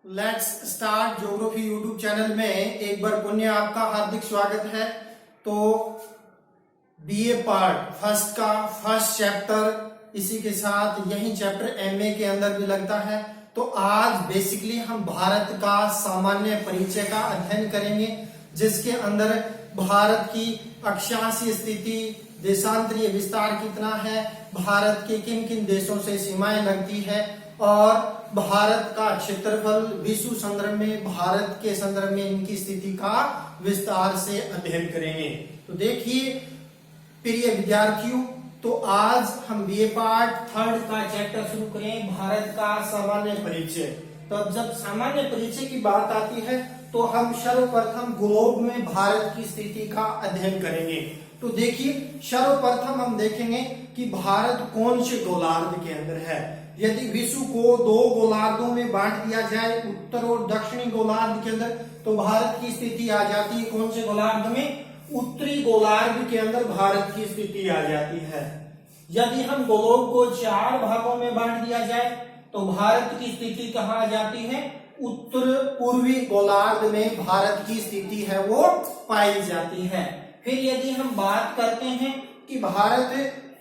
Let's start geography YouTube channel में एक बार पुण्य आपका हार्दिक स्वागत है। तो बीए पार्ट फर्स्ट का फर्स्ट चैप्टर, इसी के साथ यही चैप्टर एमए के अंदर भी लगता है। तो आज बेसिकली हम भारत का सामान्य परिचय का अध्ययन करेंगे, जिसके अंदर भारत की अक्षांशीय स्थिति, देशांतरीय विस्तार कितना है, भारत के किन किन देशों से सीमाएं लगती है और भारत का क्षेत्रफल विश्व संदर्भ में, भारत के संदर्भ में इनकी स्थिति का विस्तार से अध्ययन करेंगे। तो देखिए प्रिय विद्यार्थियों, तो आज हम बीए पार्ट थर्ड का चैप्टर शुरू करें, भारत का सामान्य परिचय। तो अब जब सामान्य परिचय की बात आती है तो हम सर्वप्रथम ग्लोब में भारत की स्थिति का अध्ययन करेंगे। तो देखिए सर्वप्रथम हम देखेंगे कि भारत कौन से गोलार्ध के अंदर है। यदि विश्व को दो गोलार्धों में बांट दिया जाए, उत्तर और दक्षिणी गोलार्ध के अंदर, तो भारत की स्थिति आ जाती है कौन से गोलार्ध में? उत्तरी गोलार्ध के अंदर भारत की स्थिति आ जाती है। यदि हम ग्लोब को चार भागों में बांट दिया जाए तो भारत की स्थिति कहाँ आ जाती है? उत्तर पूर्वी गोलार्ध में भारत की स्थिति है वो पाई जाती है। फिर यदि हम बात करते हैं कि भारत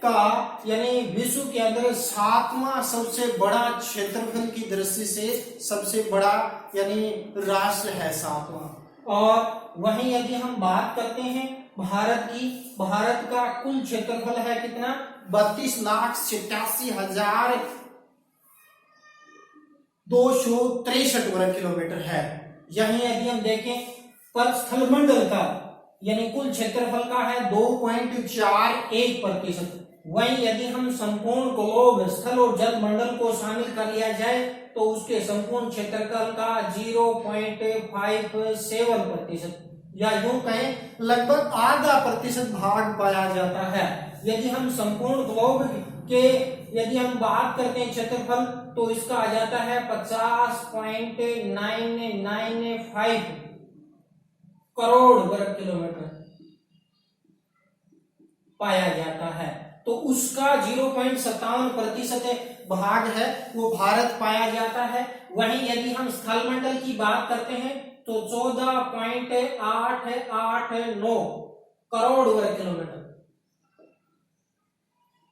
का यानी विश्व के अंदर सातवां सबसे बड़ा क्षेत्रफल की दृष्टि से सबसे बड़ा यानी राष्ट्र है सातवां। और वहीं यदि हम बात करते हैं भारत की, भारत का कुल क्षेत्रफल है कितना? 32,87,263 वर्ग किलोमीटर है। यहीं यदि हम देखें पर स्थलमंडल का यानी कुल क्षेत्रफल का है 2.41%। वहीं यदि हम संपूर्ण ग्लोब, स्थल और जल मंडल को शामिल कर लिया जाए तो उसके संपूर्ण क्षेत्रफल का 0.57% या यूं कहें लगभग आधा प्रतिशत भाग पाया जाता है। यदि हम संपूर्ण ग्लोब के यदि हम बात करते हैं क्षेत्रफल तो इसका आ जाता है 50.995 करोड़ वर्ग किलोमीटर पाया जाता है। तो उसका 0.57% भाग है वो भारत पाया जाता है। वहीं यदि हम स्थलमंडल की बात करते हैं तो 14.889 करोड़ वर्ग किलोमीटर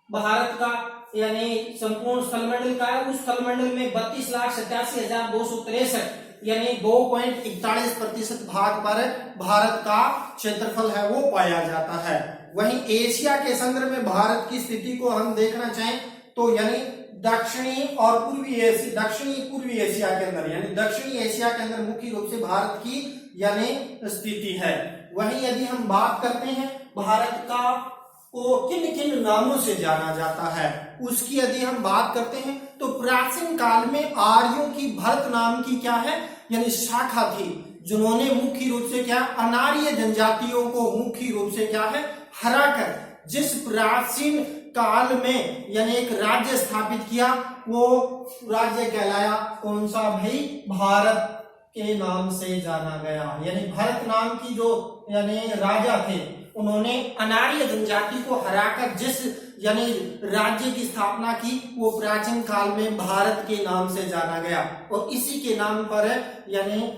भारत का यानी संपूर्ण स्थलमंडल का है। उस स्थलमंडल में 32,87,263 यानी 2.41% भाग पर भारत का क्षेत्रफल है वो पाया जाता है। वहीं एशिया के संदर्भ में भारत की स्थिति को हम देखना चाहें तो यानी दक्षिणी और पूर्वी एशिया, दक्षिणी पूर्वी एशिया के अंदर यानी दक्षिणी एशिया के अंदर मुख्य रूप से भारत की यानी स्थिति है। वहीं यदि हम बात करते हैं भारत का को किन किन नामों से जाना जाता है, उसकी यदि हम बात करते हैं तो प्राचीन काल में आर्यों की भरत नाम की क्या है यानी शाखा थी, जिन्होंने मुख्य रूप से क्या अनार्य जनजातियों को मुख्य रूप से क्या है हराकर जिस प्राचीन काल में यानी एक राज्य स्थापित किया, वो राज्य कहलाया कौन सा भाई? भारत के नाम से जाना गया। यानी भरत नाम की जो यानी राजा थे, उन्होंने अनार्य जनजाति को हराकर जिस यानी राज्य की स्थापना की, वो प्राचीन काल में भारत के नाम से जाना गया और इसी के नाम पर यानी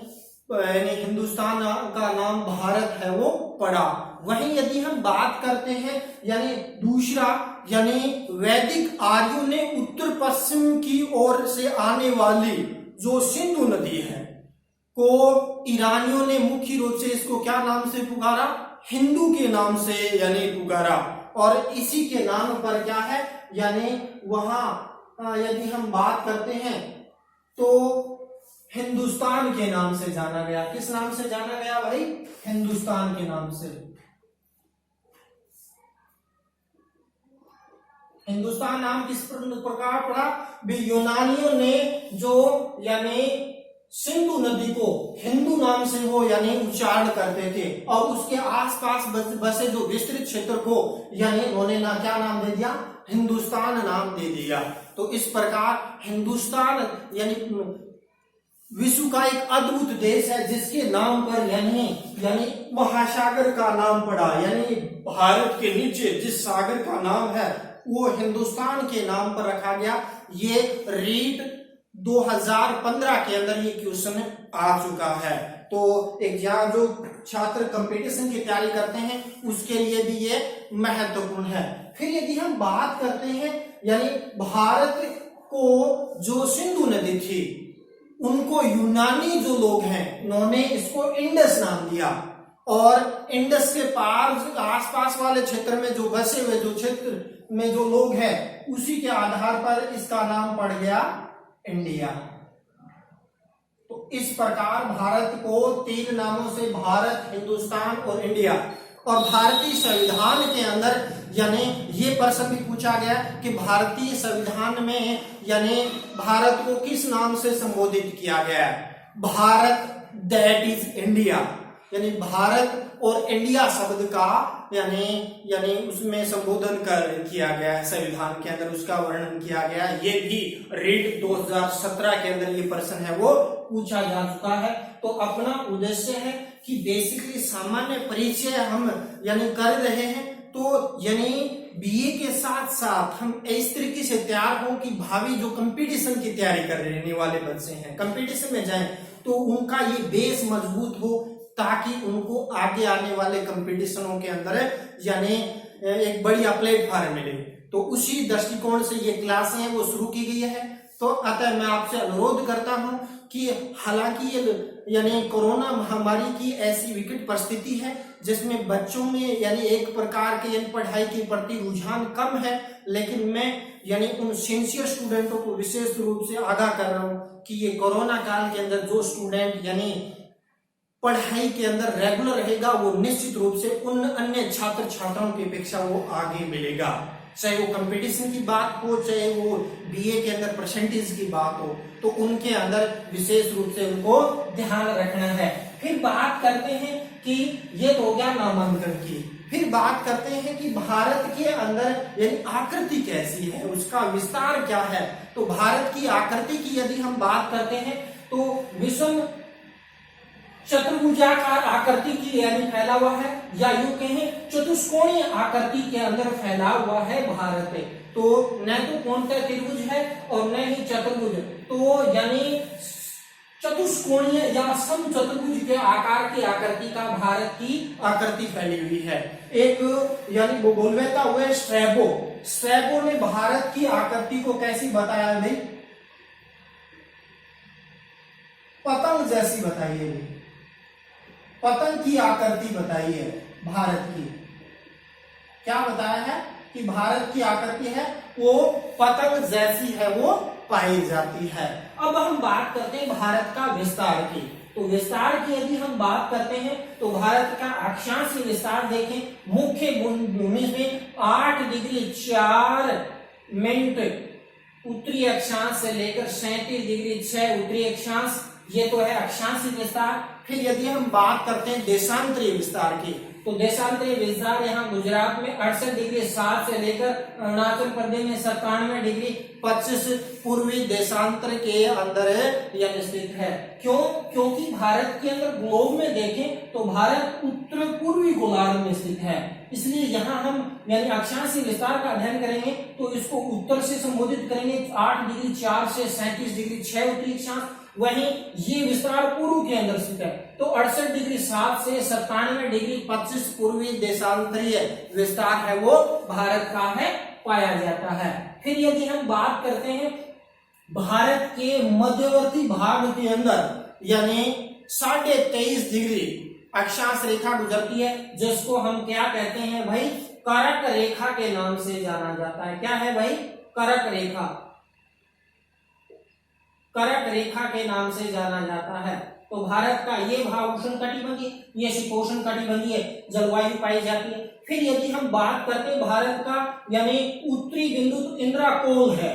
हिंदुस्तान का नाम भारत है वो पड़ा। वहीं यदि हम बात करते हैं यानी दूसरा यानी वैदिक आर्यों ने उत्तर पश्चिम की ओर से आने वाली जो सिंधु नदी है को ईरानियों ने मुख्य रूप से इसको क्या नाम से पुकारा? हिंदू के नाम से यानी पुकारा। और इसी के नाम पर क्या है यानी वहां यदि हम बात करते हैं तो हिंदुस्तान के नाम से जाना गया। किस नाम से जाना गया भाई? हिंदुस्तान के नाम से। हिंदुस्तान नाम किस प्रकार पड़ा? यूनानियों ने जो यानी सिंधु नदी को हिंदू नाम से वो यानी उच्चारण करते थे और उसके आसपास बसे जो विस्तृत क्षेत्र को यानी उन्होंने ना क्या नाम दे दिया? हिंदुस्तान नाम दे दिया। तो इस प्रकार हिंदुस्तान यानी विश्व का एक अद्भुत देश है जिसके नाम पर यानी महासागर का नाम पड़ा। यानी भारत के नीचे जिस सागर का नाम है वो हिंदुस्तान के नाम पर रखा गया। ये रीड 2015 के अंदर ये क्वेश्चन आ चुका है। तो एग्जाम जो छात्र कंपटीशन की तैयारी करते हैं उसके लिए भी ये महत्वपूर्ण है। फिर यदि हम बात करते हैं यानी भारत को जो सिंधु नदी थी उनको यूनानी जो लोग हैं उन्होंने इसको इंडस नाम दिया, और इंडस के पार आसपास वाले क्षेत्र में जो बसे हुए जो क्षेत्र में जो लोग हैं उसी के आधार पर इसका नाम पड़ गया इंडिया। तो इस प्रकार भारत को 3 नामों से भारत, हिंदुस्तान और इंडिया, और भारतीय संविधान के अंदर यानी ये प्रश्न भी पूछा गया कि भारतीय संविधान में यानी भारत को किस नाम से संबोधित किया गया है। भारत दैट इज इंडिया, यानी भारत और इंडिया शब्द का यानी उसमें संबोधन किया गया है संविधान के अंदर, उसका वर्णन किया गया है। ये भी रीट 2017 के अंदर ये प्रश्न है वो पूछा जा चुका है। तो अपना उद्देश्य है कि बेसिकली सामान्य परिचय हम यानी कर रहे हैं, तो यानी बीए के साथ साथ हम इस तरीके से तैयार हो कि भावी जो कंपटीशन की तैयारी कर रहने वाले बच्चे हैं कंपटीशन में जाएं तो उनका ये बेस मजबूत हो, ताकि उनको आगे आने वाले कंपटीशनों के अंदर यानी एक बढ़िया प्लेटफॉर्म मिले। तो उसी दृष्टिकोण से ये क्लासें हैं वो शुरू की गई है। तो अतः मैं आपसे अनुरोध करता हूं कि हालांकि ये यानी कोरोना महामारी की ऐसी विकट परिस्थिति है जिसमें बच्चों में यानी एक प्रकार के यानी पढ़ाई के प्रति रुझान कम है, लेकिन मैं यानी उन सिंसियर स्टूडेंटों को विशेष रूप से आगाह कर रहा हूं कि ये कोरोना काल के अंदर जो स्टूडेंट यानी पढ़ाई के अंदर रेगुलर रहेगा वो निश्चित रूप से उन अन्य छात्र छात्राओं की अपेक्षा वो आगे मिलेगा, चाहे वो कंपटीशन की बात हो चाहे वो बीए के अंदर परसेंटेज की बात हो, तो उनके अंदर विशेष रूप से उनको ध्यान रखना है। फिर बात करते हैं कि ये तो हो गया नामांकन की, फिर बात करते हैं कि भारत के अंदर यानी आकृति कैसी है, उसका विस्तार क्या है। तो भारत की आकृति की यदि हम बात करते हैं तो विषम चतुर्भुजाकार आकृति की यानी फैला हुआ है, या यूं कहें चतुष्कोणीय आकृति के अंदर फैला हुआ है भारत। तो न तो कोणतः त्रिभुज है और न ही चतुर्भुज, तो यानी चतुष्कोणीय या सम चतुर्भुज के आकार की आकृति का भारत की आकृति फैली हुई है। एक यानी बोलवेता हुए स्ट्रैबो ने भारत की आकृति को कैसी बताया भाई? पतंग जैसी बताइए, पतंग की आकृति बताई है भारत की। क्या बताया है कि भारत की आकृति है वो पतंग जैसी है वो पाई जाती है। अब हम बात करते हैं भारत का विस्तार की। तो विस्तार की यदि हम बात करते हैं तो भारत का अक्षांशीय विस्तार देखें, मुख्य भूमि में 8 डिग्री 4 मिनट उत्तरी अक्षांश से लेकर 37 डिग्री 6 उत्तरी अक्षांश, ये तो है अक्षांशीय विस्तार। फिर यदि हम बात करते हैं देशांतरीय विस्तार की, तो देशांतरीय विस्तार यहाँ गुजरात में 68 डिग्री 7 से लेकर अरुणाचल प्रदेश में 97 डिग्री 25 पूर्वी देशांतर के अंदर यह स्थित है। क्यों? क्योंकि भारत के अंदर ग्लोब में देखें तो भारत उत्तर पूर्वी गोलार्ध में स्थित है, इसलिए यहाँ हम यानी अक्षांशीय विस्तार का अध्ययन करेंगे तो इसको उत्तर से संबोधित करेंगे 8 डिग्री 4 से 37 डिग्री 6 उत्तरी अक्षांश। वहीं ये विस्तार पूर्व के अंदर स्थित है, तो 68 डिग्री 7 से 97 डिग्री 25 पूर्वी देशांतरीय विस्तार है वो भारत का है पाया जाता है। फिर यदि हम बात करते हैं भारत के मध्यवर्ती भाग के अंदर यानी 23.5 डिग्री अक्षांश रेखा गुजरती है, जिसको हम क्या कहते हैं भाई? करक रेखा के नाम से जाना जाता है। क्या है भाई? करक रेखा, करक रेखा के नाम से जाना जाता है। तो भारत का ये भाग उष्णकटिबंधीय, ये शीतोष्ण कटिबंधीय जलवायु पाई जाती है। फिर यदि हम बात करते हैं भारत का यानी उत्तरी बिंदु तो इंदिरा कोल है,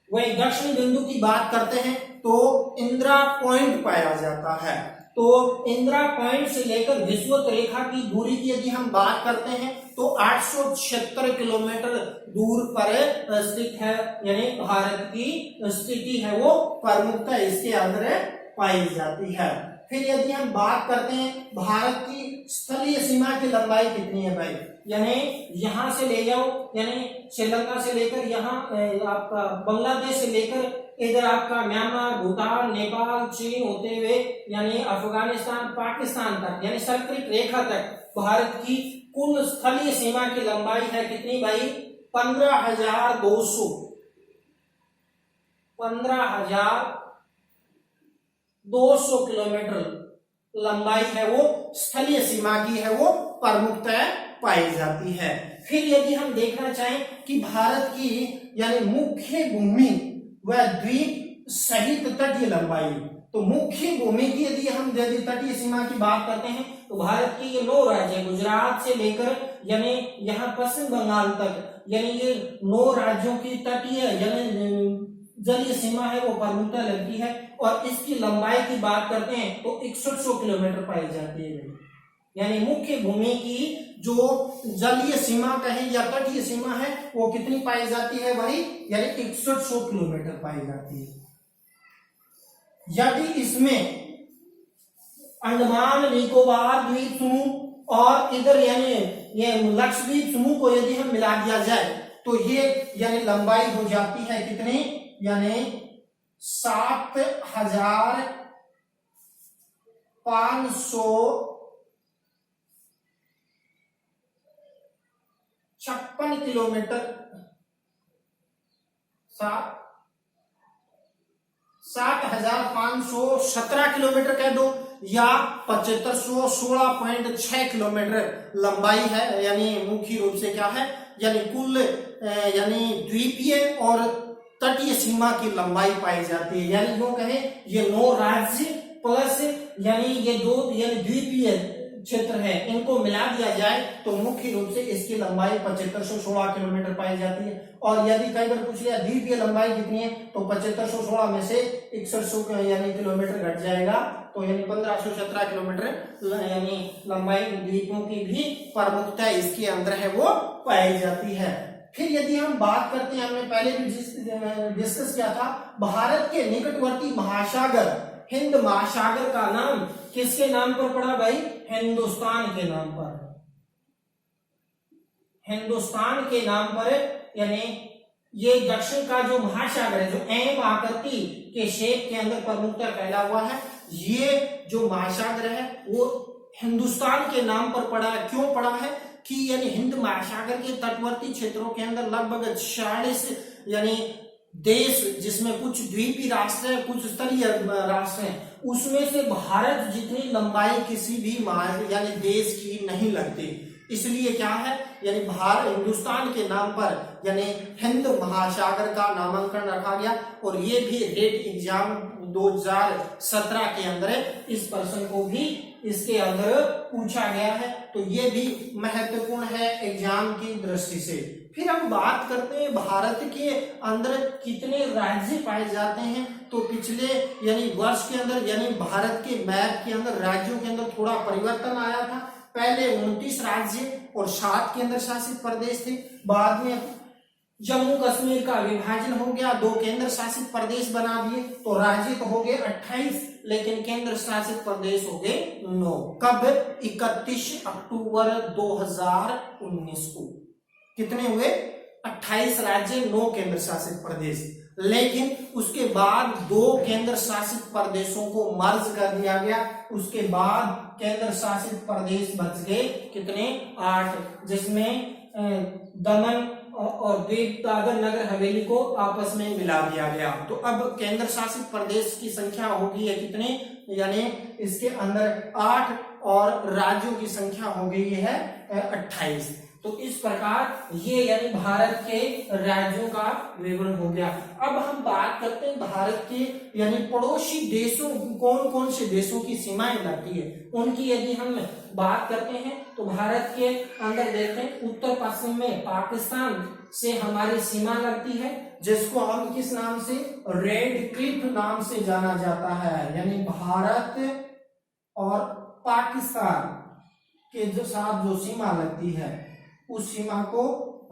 वही दक्षिण बिंदु की बात करते हैं तो इंदिरा पॉइंट पाया जाता है। तो इंदिरा पॉइंट से लेकर विषुवत रेखा की दूरी की यदि हम बात करते हैं तो 876 किलोमीटर दूर पर स्थित है, यानी भारत की स्थिति है वो प्रमुखता इसके अंदर पाई जाती है। फिर यदि हम बात करते हैं भारत की स्थलीय सीमा की लंबाई कितनी है भाई? यानी यहां से ले जाओ, यानी श्रीलंका से लेकर यहाँ आपका बांग्लादेश से लेकर इधर आपका म्यांमार, भूटान, नेपाल, चीन होते हुए यानी अफगानिस्तान, पाकिस्तान तक, यानी सर्कल रेखा तक भारत की कुल स्थलीय सीमा की लंबाई है कितनी भाई? 15,200 किलोमीटर लंबाई है वो स्थलीय सीमा की है, वो प्रमुखतः पाई जाती है। फिर यदि हम देखना चाहें कि भारत की यानी मुख्य भूमि व द्वीप सहित तटीय लंबाई, तो मुख्य भूमि की यदि तटीय सीमा की बात करते हैं तो भारत की ये 9 राज्य, गुजरात से लेकर यानी यहाँ पश्चिम बंगाल तक, यानी ये 9 राज्यों की तटीय यानी जलीय सीमा है वो प्रमुखता लगती है। और इसकी लंबाई की बात करते हैं तो 6100 किलोमीटर पाई जाती है। यानी मुख्य भूमि की जो जलीय सीमा कहें या तटीय सीमा है वो कितनी पाई जाती है भाई? यानी 6100 किलोमीटर पाई जाती है। यदि इसमें अंडमान निकोबार द्वीप समूह और इधर यानी ये लक्षद्वीप समूह को यदि हम मिला दिया जाए तो ये यानी लंबाई हो जाती है कितनी? यानी 7,556 किलोमीटर, 7,517 किलोमीटर कह दो या 7516.6 किलोमीटर लंबाई है। यानी मुख्य रूप से क्या है? यानी कुल यानी द्वीपीय और तटीय सीमा की लंबाई पाई जाती है। यानी वो कहें ये 9 राज्य प्लस यानी ये 2 यानी द्वीपीय क्षेत्र है, इनको मिला दिया जाए तो मुख्य रूप से इसकी लंबाई 7516 किलोमीटर पाई जाती है। और यदि कई बार पूछ लिया द्वीपीय लंबाई कितनी है तो 7516 में से 6100 यानी किलोमीटर घट जाएगा, तो यानी 1517 किलोमीटर यानी लंबाई द्वीपों की भी प्रमुखता इसके अंदर है वो पाई जाती है। फिर यदि हम बात करते हैं, हमने पहले भी डिस्कस किया था, भारत के निकटवर्ती महासागर हिंद महासागर का नाम किसके नाम पर पड़ा भाई? हिंदुस्तान के नाम पर। हिंदुस्तान के नाम पर, यानी ये दक्षिण का जो महासागर है, जो एम आकृति के शेप के अंदर प्रमुखता फैला हुआ है, ये जो महासागर है वो हिंदुस्तान के नाम पर पड़ा है। क्यों पड़ा है? कि यानी हिंद महासागर के तटवर्ती क्षेत्रों के अंदर लगभग 40 यानी देश, जिसमें कुछ द्वीपीय राष्ट्र है, कुछ स्तरीय राष्ट्र हैं, उसमें से भारत जितनी लंबाई किसी भी यानी देश की नहीं लगती। इसलिए क्या है, यानी भारत हिंदुस्तान के नाम पर यानी हिंद महासागर का नामांकन रखा गया। और ये भी रेट एग्जाम 2017 के अंदर इस प्रश्न को भी इसके अंदर पूछा गया है, तो ये भी महत्वपूर्ण है एग्जाम की दृष्टि से। फिर हम बात करते हैं भारत के अंदर कितने राज्य पाए जाते हैं, तो पिछले यानी वर्ष के अंदर यानी भारत के मैप के अंदर राज्यों के अंदर थोड़ा परिवर्तन आया था। पहले 29 राज्य और 7 केंद्र शासित प्रदेश थे, बाद में जम्मू कश्मीर का विभाजन हो गया, 2 केंद्र शासित प्रदेश बना दिए, तो राज्य तो हो गए 28, लेकिन केंद्र शासित प्रदेश हो गए 9। कब? 31 अक्टूबर 2019 को कितने हुए? 28 राज्य, 9 केंद्र शासित प्रदेश। लेकिन उसके बाद 2 केंद्र शासित प्रदेशों को मर्ज कर दिया गया। उसके बाद केंद्र शासित प्रदेश बच गए कितने? 8, जिसमें दमन और द्वीप दादर नगर हवेली को आपस में मिला दिया गया। तो अब केंद्र शासित प्रदेश की संख्या होगी है कितने? यानी इसके अंदर 8 और राज्यों की संख्या हो गई है 28। तो इस प्रकार ये यानी भारत के राज्यों का विवरण हो गया। अब हम बात करते हैं भारत के यानी पड़ोसी देशों, कौन कौन से देशों की सीमाएं लगती है उनकी यदि हम बात करते हैं तो भारत के अंदर देखते हैं उत्तर पश्चिम में पाकिस्तान से हमारी सीमा लगती है, जिसको हम किस नाम से? रेड क्लिफ नाम से जाना जाता है। यानी भारत और पाकिस्तान के जो साथ जो सीमा लगती है उस सीमा को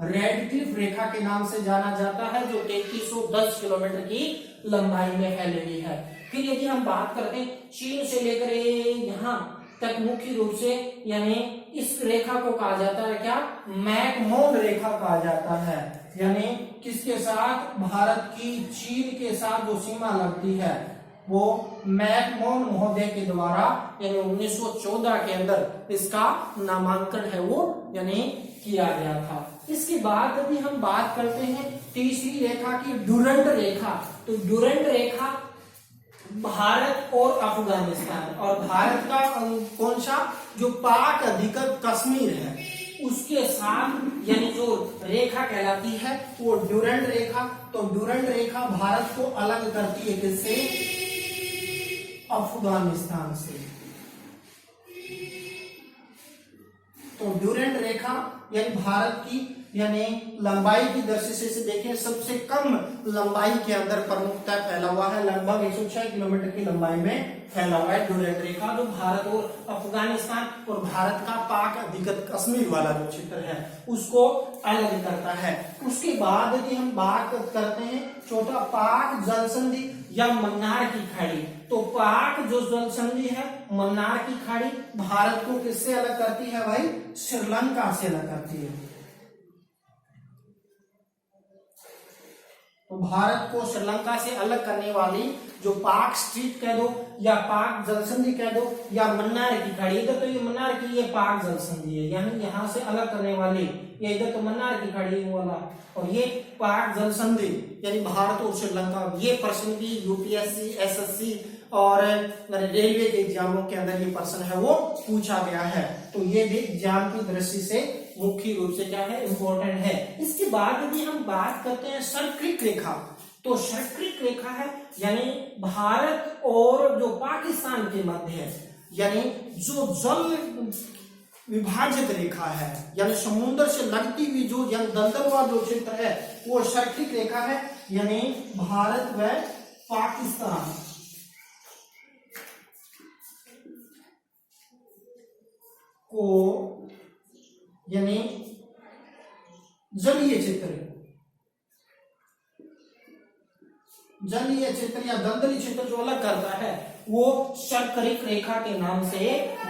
रेड क्लिफ रेखा के नाम से जाना जाता है, जो 3310 किलोमीटर की लंबाई में फैली हुई है। फिर यदि हम बात करते हैं चीन से लेकर यहाँ तक मुख्य रूप से यानी इस रेखा को कहा जाता है क्या, मैकमोहन रेखा कहा जाता है। यानी किसके साथ, भारत की चीन के साथ जो सीमा लगती है वो मैकमोहन महोदय के द्वारा यानी 1914 के अंदर इसका नामांकन है वो यानी किया गया था। इसके बाद यदि हम बात करते हैं तीसरी रेखा की, डुरंड रेखा, तो डुरंड रेखा भारत और अफगानिस्तान और भारत का कौन सा, जो पाक अधिकृत कश्मीर है उसके साथ यानी जो रेखा कहलाती है वो डुरंड रेखा। तो डुरंड रेखा भारत को अलग करती है किससे, अफगानिस्तान से। तो डुरंड रेखा यानी भारत की यानी लंबाई की दृष्टि से देखें सबसे कम लंबाई के अंदर प्रमुखता फैला हुआ है, लगभग 106 किलोमीटर की लंबाई में फैला हुआ है डुरंड रेखा, जो भारत और अफगानिस्तान और भारत का पाक अधिकृत कश्मीर वाला जो क्षेत्र है उसको अलग करता है। उसके बाद यदि हम बात करते हैं छोटा पाक जल संधि या मन्नार की खाड़ी, तो पाक जो जल संधि है मन्नार की खाड़ी भारत को किससे अलग करती है भाई, श्रीलंका से अलग करती है। तो भारत को श्रीलंका से अलग करने वाली जो पाक स्ट्रीट कह दो या पाक जलसंधि कह दो या मन्नार की खाड़ी, इधर तो ये मन्नार की ये पाक जलसंधि है यानी यहाँ से अलग करने वाली, ये इधर तो मन्नार की खाड़ी वाला और ये पाक जलसंधि यानी भारत और श्रीलंका। ये प्रश्न भी यूपीएससी, एसएससी और रेलवे के एग्जामों के अंदर ये प्रश्न है वो पूछा गया है। तो ये भी एग्जाम की दृष्टि से मुख्य रूप से क्या है, इंपॉर्टेंट है। इसके बाद यदि हम बात करते हैं सर्करिक रेखा, तो सर्करिक रेखा है यानी भारत और जो पाकिस्तान के मध्य है यानी जो जल विभाजित रेखा है यानी समुद्र से लगती हुई जो दलदलवार जो क्षेत्र है वो सर्करिक रेखा है यानी भारत व पाकिस्तान को यानी जलीय क्षेत्र या दलदली क्षेत्र जो अलग करता है वो सर्करिक रेखा के नाम से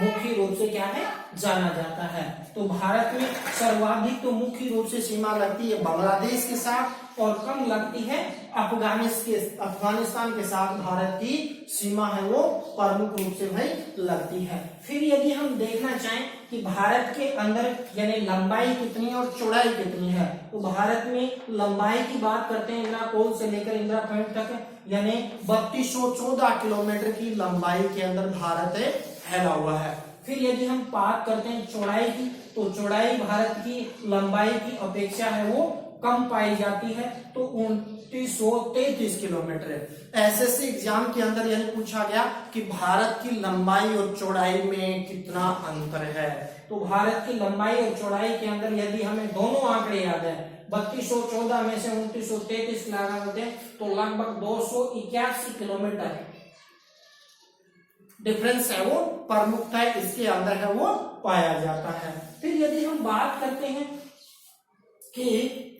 मुख्य रूप से क्या है, जाना जाता है। तो भारत में सर्वाधिक तो मुख्य रूप से सीमा लगती है बांग्लादेश के साथ और कम लगती है अफगानिस्तान के साथ भारत की सीमा है वो प्रमुख रूप से भाई लगती है। फिर यदि हम देखना चाहें कि भारत के अंदर यानी लंबाई कितनी और चौड़ाई कितनी है, तो भारत में लंबाई की बात करते हैं इंदिरा कोल से लेकर इंदिरा पॉइंट तक यानी 3214 किलोमीटर की लंबाई के अंदर भारत फैला हुआ है। फिर यदि हम बात करते हैं चौड़ाई की, तो चौड़ाई भारत की लंबाई की अपेक्षा है वो कम पाई जाती है, तो 2933 किलोमीटर है। एसएससी एग्जाम के अंदर यानी पूछा गया कि भारत की लंबाई और चौड़ाई में कितना अंतर है, तो भारत की लंबाई और चौड़ाई के अंदर यदि हमें दोनों आंकड़े याद है 3214 में से 2933 लगा देते हैं तो लगभग 281 किलोमीटर डिफरेंस है वो प्रमुखता इसके अंदर है वो पाया जाता है। फिर यदि हम बात करते हैं कि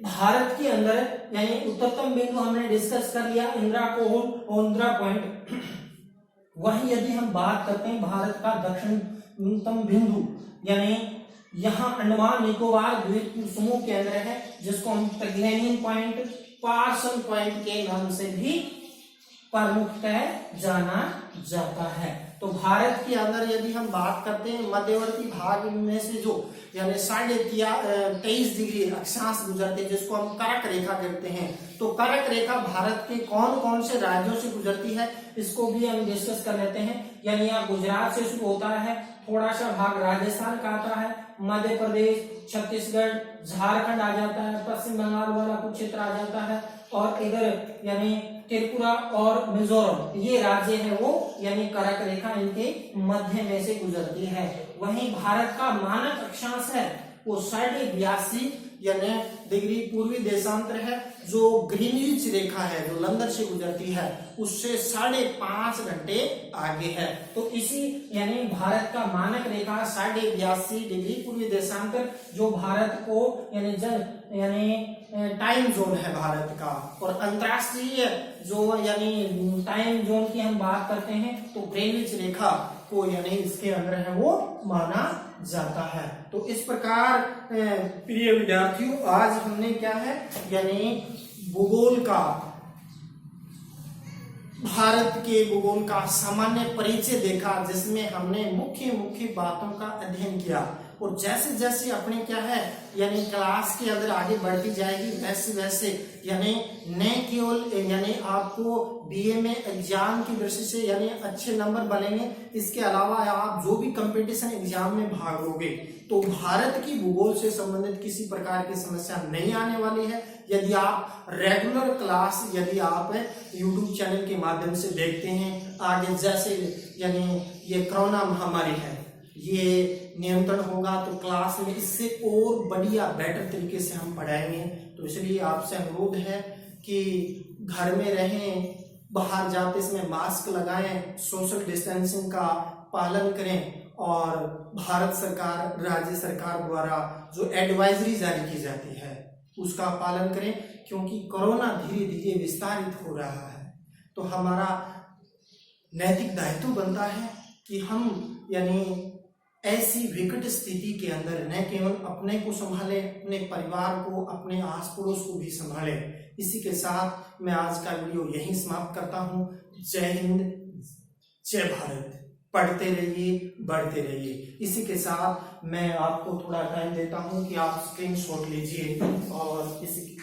भारत के अंदर यानी उत्तरतम बिंदु हमने डिस्कस कर लिया इंदिरा कोल और इंदिरा पॉइंट, वहीं यदि हम बात करते हैं भारत का दक्षिणतम बिंदु यानी यहाँ अंडमान निकोबार द्वीप समूह के अंदर है जिसको हम तगलेनियन पॉइंट, पार्सन पॉइंट के नाम से भी प्रमुखतः जाना जाता है। तो भारत के अंदर यदि हम बात करते हैं मध्यवर्ती भाग में से जो यानी 23.5 डिग्री अक्षांश गुजरते हैं जिसको हम कर्क रेखा कहते हैं, तो कर्क रेखा भारत के कौन कौन से राज्यों से गुजरती है इसको भी हम डिस्कस कर लेते हैं। यानी यहाँ गुजरात से शुरू होता है, थोड़ा सा भाग राजस्थान का आता है, मध्य प्रदेश, छत्तीसगढ़, झारखंड आ जाता है, पश्चिम बंगाल वाला कुछ क्षेत्र आ जाता है और इधर यानी त्रिपुरा और मिजोरम ये राज्य है वो यानी कर्क रेखा इनके मध्य में से गुजरती है। वहीं भारत का मानक अक्षांश है वो 82.5 यानी डिग्री पूर्वी देशांतर है, जो ग्रीनविच रेखा है जो लंदन से गुजरती है उससे 5.5 घंटे आगे है। तो इसी यानी भारत का मानक रेखा 82.5 डिग्री पूर्वी देशांतर जो भारत को यानी टाइम जोन है भारत का, और अंतरराष्ट्रीय जो यानी टाइम जोन की हम बात करते हैं तो ग्रीनविच रेखा को यानी इसके अंदर है वो माना जाता है। तो इस प्रकार प्रिय विद्यार्थियों, आज हमने क्या है यानी भूगोल का, भारत के भूगोल का सामान्य परिचय देखा, जिसमें हमने मुख्य मुख्य बातों का अध्ययन किया। और जैसे जैसे अपने क्या है यानी क्लास के अंदर आगे बढ़ती जाएगी, वैसे वैसे यानी न केवल यानी आपको बीए में एग्जाम की दृष्टि से यानी अच्छे नंबर बनेंगे, इसके अलावा आप जो भी कंपटीशन एग्जाम में भाग लोगे तो भारत की भूगोल से संबंधित किसी प्रकार की समस्या नहीं आने वाली है। यदि आप रेगुलर क्लास यदि आप YouTube चैनल के माध्यम से देखते हैं, आगे जैसे यानी ये कोरोना महामारी है, ये नियंत्रण होगा तो क्लास में इससे और बढ़िया बेटर तरीके से हम पढ़ाएंगे। तो इसलिए आपसे अनुरोध है कि घर में रहें, बाहर जाते इसमें मास्क लगाएं, सोशल डिस्टेंसिंग का पालन करें और भारत सरकार, राज्य सरकार द्वारा जो एडवाइजरी जारी की जाती है उसका पालन करें, क्योंकि कोरोना धीरे धीरे विस्तारित हो रहा है। तो हमारा नैतिक दायित्व बनता है कि हम यानी ऐसी विकट स्थिति के अंदर न केवल अपने को संभाले, अपने परिवार को, अपने आस पड़ोस को भी संभाले। इसी के साथ मैं आज का वीडियो यहीं समाप्त करता हूँ। जय हिंद, जय भारत। पढ़ते रहिए, बढ़ते रहिए। इसी के साथ मैं आपको थोड़ा टाइम देता हूँ कि आप स्क्रीनशॉट लीजिए और इसी